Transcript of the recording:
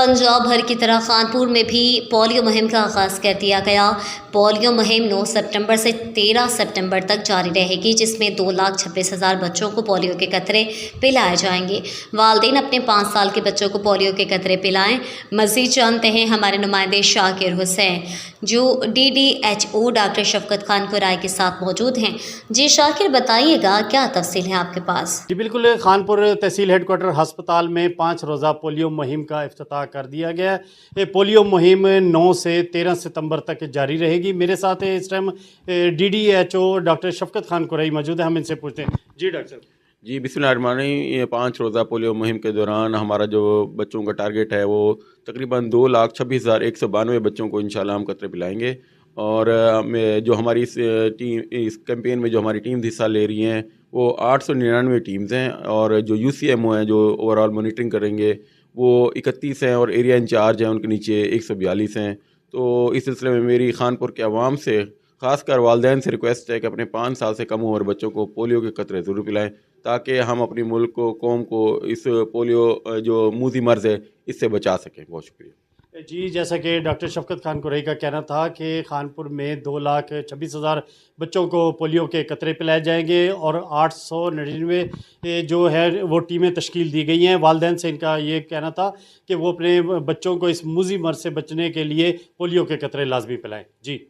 पंजाब भर की तरह कानपुर में भी पोलियो मुहिम का आगाज़ कर दिया गया। पोलियो मुहिम 9 सितंबर से 13 सितंबर तक जारी रहेगी, जिसमें 2,26,000 बच्चों को पोलियो के कतरे पिलाए जाएंगे। वालिदैन अपने 5 साल के बच्चों को पोलियो के कतरे पिलाएं। मज़ीद जानते हैं हमारे नुमाइंदे शाकिर हुसैन, जो DDHO डॉक्टर शफकत खान कुराई के साथ मौजूद हैं। जी शाकिर, बताइएगा क्या तफसील है आपके पास? जी बिल्कुल, खानपुर तहसील हेडक्वार्टर अस्पताल में 5 रोज़ा पोलियो मुहिम का इफ्तिताह कर दिया गया है। ये पोलियो मुहिम 9 से 13 सितंबर तक जारी रहेगी। मेरे साथ इस टाइम DDHO डॉक्टर शफकत खान कुराई मौजूद है, हम इनसे पूछते हैं। जी डॉक्टर साहब। जी बिस्मिल्लाहिर्रहमानिर्रहीम। ये 5 रोज़ा पोलियो मुहिम के दौरान हमारा जो बच्चों का टारगेट है वो तकरीबन 2,26,192 बच्चों को इंशाल्लाह हम कतरे पिलाएंगे। और जो हमारी इस कैंपेन में जो हमारी टीम हिस्सा ले रही हैं वो 899 टीम्स हैं, और जो UCMO हैं जो ओवरऑल मॉनिटरिंग करेंगे वो 31 हैं, और एरिया इंचार्ज हैं उनके नीचे 142 हैं। तो इस सिलसिले में मेरी खानपुर के अवाम से, ख़ासकर वालिदैन से रिक्वेस्ट है कि अपने 5 साल से कम उम्र बच्चों को पोलियो के कतरे ज़रूर पिलाएं, ताकि हम अपनी मुल्क को, कौम को इस पोलियो जो मूजी मर्ज़ है इससे बचा सकें। बहुत शुक्रिया। जी, जैसा कि डॉक्टर शफकत खान कुरैशी का कहना था कि खानपुर में 2,26,000 बच्चों को पोलियो के कतरे पिलाए जाएंगे और 899 जो है वो टीमें तश्कील दी गई हैं। वालिदैन से इनका ये कहना था कि वो अपने बच्चों को इस मूजी मर्ज़ से बचने के लिए पोलियो के कतरे लाजमी पिलाएं। जी।